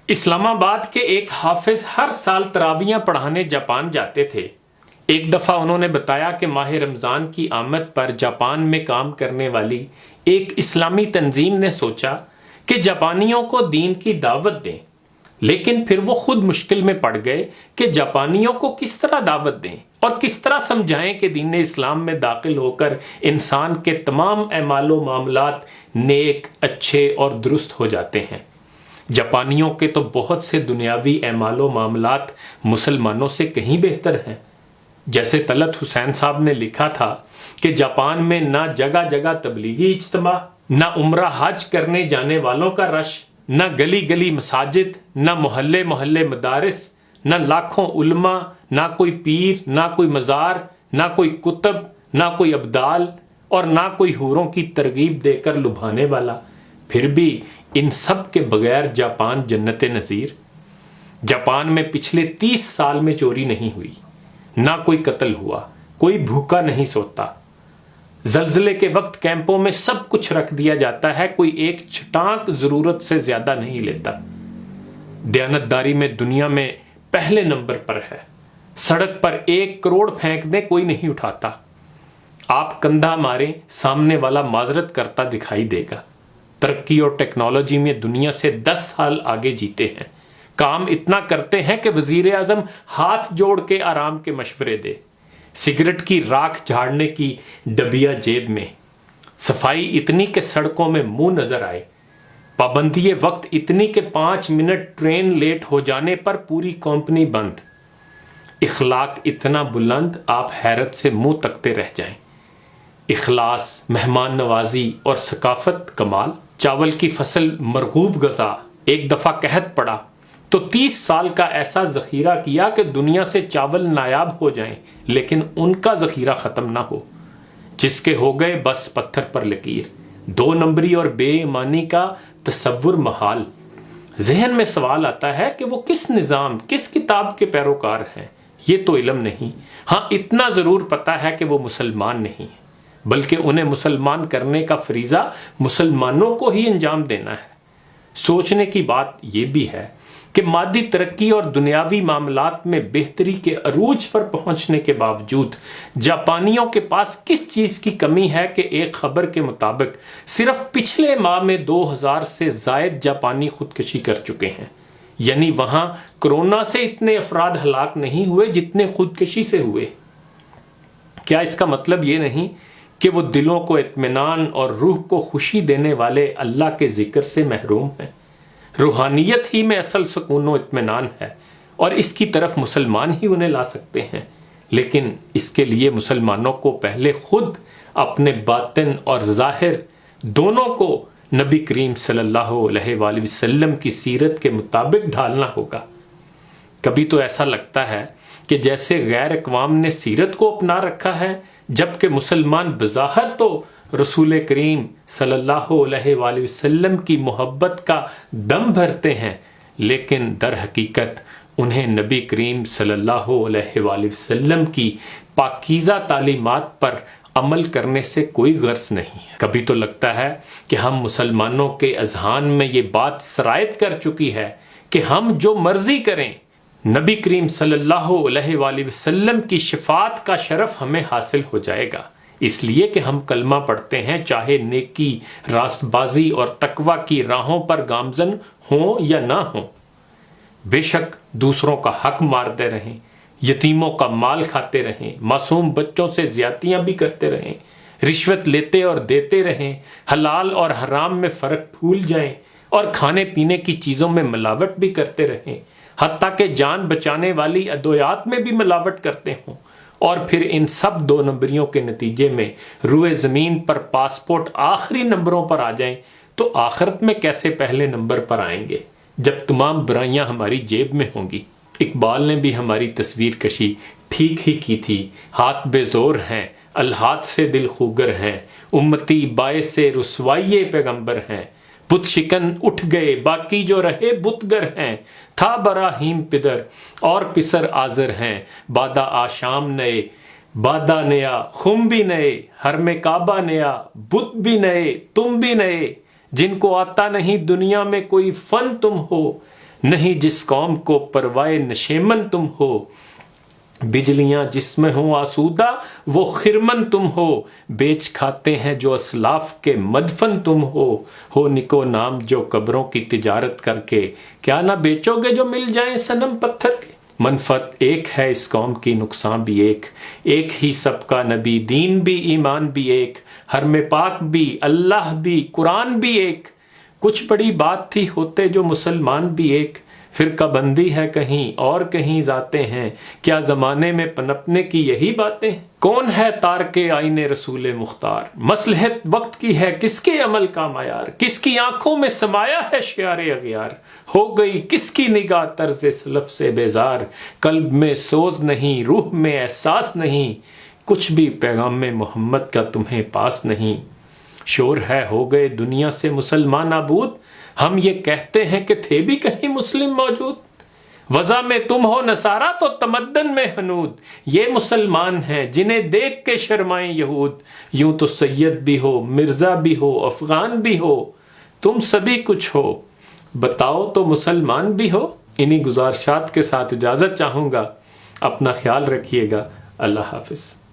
اسلام آباد کے ایک حافظ ہر سال تراویحیں پڑھانے جاپان جاتے تھے۔ ایک دفعہ انہوں نے بتایا کہ ماہ رمضان کی آمد پر جاپان میں کام کرنے والی ایک اسلامی تنظیم نے سوچا کہ جاپانیوں کو دین کی دعوت دیں، لیکن پھر وہ خود مشکل میں پڑ گئے کہ جاپانیوں کو کس طرح دعوت دیں اور کس طرح سمجھائیں کہ دین اسلام میں داخل ہو کر انسان کے تمام اعمال و معاملات نیک، اچھے اور درست ہو جاتے ہیں۔ جاپانیوں کے تو بہت سے دنیاوی اعمال و معاملات مسلمانوں سے کہیں بہتر ہیں۔ جیسے طلعت حسین صاحب نے لکھا تھا کہ جاپان میں نہ جگہ جگہ تبلیغی اجتماع، نہ عمرہ حج کرنے جانے والوں کا رش، نہ گلی گلی مساجد، نہ محلے محلے مدارس، نہ لاکھوں علماء، نہ کوئی پیر، نہ کوئی مزار، نہ کوئی کتب، نہ کوئی ابدال، اور نہ کوئی حوروں کی ترغیب دے کر لبھانے والا۔ پھر بھی ان سب کے بغیر جاپان جنت نظیر۔ جاپان میں پچھلے 30 سال میں چوری نہیں ہوئی، نہ کوئی قتل ہوا، کوئی بھوکا نہیں سوتا۔ زلزلے کے وقت کیمپوں میں سب کچھ رکھ دیا جاتا ہے، کوئی ایک چھٹانک ضرورت سے زیادہ نہیں لیتا۔ دیانتداری میں دنیا میں پہلے نمبر پر ہے۔ سڑک پر 1 کروڑ پھینک دیں کوئی نہیں اٹھاتا۔ آپ کندھا ماریں، سامنے والا معذرت کرتا دکھائی دے گا۔ ترقی اور ٹیکنالوجی میں دنیا سے 10 سال آگے جیتے ہیں۔ کام اتنا کرتے ہیں کہ وزیر اعظم ہاتھ جوڑ کے آرام کے مشورے دے۔ سگریٹ کی راکھ جھاڑنے کی ڈبیا جیب میں۔ صفائی اتنی کہ سڑکوں میں منہ نظر آئے۔ پابندی وقت اتنی کہ 5 منٹ ٹرین لیٹ ہو جانے پر پوری کمپنی بند۔ اخلاق اتنا بلند آپ حیرت سے منہ تکتے رہ جائیں۔ اخلاص، مہمان نوازی اور ثقافت کمال۔ چاول کی فصل مرغوب غذا، ایک دفعہ قحط پڑا تو 30 سال کا ایسا ذخیرہ کیا کہ دنیا سے چاول نایاب ہو جائیں لیکن ان کا ذخیرہ ختم نہ ہو۔ جس کے ہو گئے بس پتھر پر لکیر۔ 2 نمبری اور بے ایمانی کا تصور محال۔ ذہن میں سوال آتا ہے کہ وہ کس نظام، کس کتاب کے پیروکار ہیں؟ یہ تو علم نہیں۔ ہاں اتنا ضرور پتا ہے کہ وہ مسلمان نہیں ہیں، بلکہ انہیں مسلمان کرنے کا فریضہ مسلمانوں کو ہی انجام دینا ہے۔ سوچنے کی بات یہ بھی ہے کہ مادی ترقی اور دنیاوی معاملات میں بہتری کے عروج پر پہنچنے کے باوجود جاپانیوں کے پاس کس چیز کی کمی ہے کہ ایک خبر کے مطابق صرف پچھلے ماہ میں 2000 سے زائد جاپانی خودکشی کر چکے ہیں۔ یعنی وہاں کرونا سے اتنے افراد ہلاک نہیں ہوئے جتنے خودکشی سے ہوئے۔ کیا اس کا مطلب یہ نہیں کہ وہ دلوں کو اطمینان اور روح کو خوشی دینے والے اللہ کے ذکر سے محروم ہیں؟ روحانیت ہی میں اصل سکون و اطمینان ہے اور اس کی طرف مسلمان ہی انہیں لا سکتے ہیں، لیکن اس کے لیے مسلمانوں کو پہلے خود اپنے باطن اور ظاہر دونوں کو نبی کریم صلی اللہ علیہ وآلہ وسلم کی سیرت کے مطابق ڈھالنا ہوگا۔ کبھی تو ایسا لگتا ہے کہ جیسے غیر اقوام نے سیرت کو اپنا رکھا ہے، جبکہ مسلمان بظاہر تو رسول کریم صلی اللہ علیہ وآلہ وسلم کی محبت کا دم بھرتے ہیں، لیکن در حقیقت انہیں نبی کریم صلی اللہ علیہ وآلہ وسلم کی پاکیزہ تعلیمات پر عمل کرنے سے کوئی غرض نہیں ہے۔ کبھی تو لگتا ہے کہ ہم مسلمانوں کے اذہان میں یہ بات سرایت کر چکی ہے کہ ہم جو مرضی کریں، نبی کریم صلی اللہ علیہ وآلہ وسلم کی شفاعت کا شرف ہمیں حاصل ہو جائے گا، اس لیے کہ ہم کلمہ پڑھتے ہیں، چاہے نیکی، راست بازی اور تقوی کی راہوں پر گامزن ہوں یا نہ ہوں۔ بے شک دوسروں کا حق مارتے رہیں، یتیموں کا مال کھاتے رہیں، معصوم بچوں سے زیادتیاں بھی کرتے رہیں، رشوت لیتے اور دیتے رہیں، حلال اور حرام میں فرق بھول جائیں اور کھانے پینے کی چیزوں میں ملاوٹ بھی کرتے رہیں، حتیٰ کہ جان بچانے والی ادویات میں بھی ملاوٹ کرتے ہوں، اور پھر ان سب 2 نمبریوں کے نتیجے میں روئے زمین پر پاسپورٹ آخری نمبروں پر آ جائیں تو آخرت میں کیسے پہلے نمبر پر آئیں گے جب تمام برائیاں ہماری جیب میں ہوں گی؟ اقبال نے بھی ہماری تصویر کشی ٹھیک ہی کی تھی۔ ہاتھ بے زور ہیں، الہات سے دل خوگر ہیں، امتی باعث رسوائی پیغمبر ہیں، بت شکن اٹھ گئے باقی جو رہے بتگر ہیں، تھا براہیم پدر اور پسر آزر ہیں، بادہ آشام نئے بادہ نیا خم بھی نئے، حرم کعبہ نیا بت بھی نئے تم بھی نئے، جن کو آتا نہیں دنیا میں کوئی فن تم ہو، نہیں جس قوم کو پروائے نشیمن تم ہو، بجلیاں جس میں ہوں آسودہ وہ خرمن تم ہو، بیچ کھاتے ہیں جو اسلاف کے مدفن تم ہو نکو نام جو قبروں کی تجارت کر کے، کیا نہ بیچو گے جو مل جائیں صنم پتھر کے۔ منفعت ایک ہے اس قوم کی، نقصان بھی ایک ہی سب کا نبی، دین بھی ایمان بھی ایک، حرم پاک بھی اللہ بھی قرآن بھی ایک، کچھ بڑی بات تھی ہوتے جو مسلمان بھی ایک، فرقہ بندی ہے کہیں اور کہیں ذاتیں ہیں، کیا زمانے میں پنپنے کی یہی باتیں ہیں؟ کون ہے تارک آئین رسول مختار، مصلحت وقت کی ہے کس کے عمل کا معیار، کس کی آنکھوں میں سمایا ہے شعار اغیار، ہو گئی کس کی نگاہ طرز سلف سے بیزار، قلب میں سوز نہیں روح میں احساس نہیں، کچھ بھی پیغام محمد کا تمہیں پاس نہیں، شور ہے ہو گئے دنیا سے مسلمان نابود، ہم یہ کہتے ہیں کہ تھے بھی کہیں مسلم موجود، وضع میں تم ہو نصارہ تو تمدن میں حنود، یہ مسلمان ہیں جنہیں دیکھ کے شرمائیں یہود، یوں تو سید بھی ہو مرزا بھی ہو افغان بھی ہو، تم سبھی کچھ ہو بتاؤ تو مسلمان بھی ہو۔ انہی گزارشات کے ساتھ اجازت چاہوں گا، اپنا خیال رکھیے گا، اللہ حافظ۔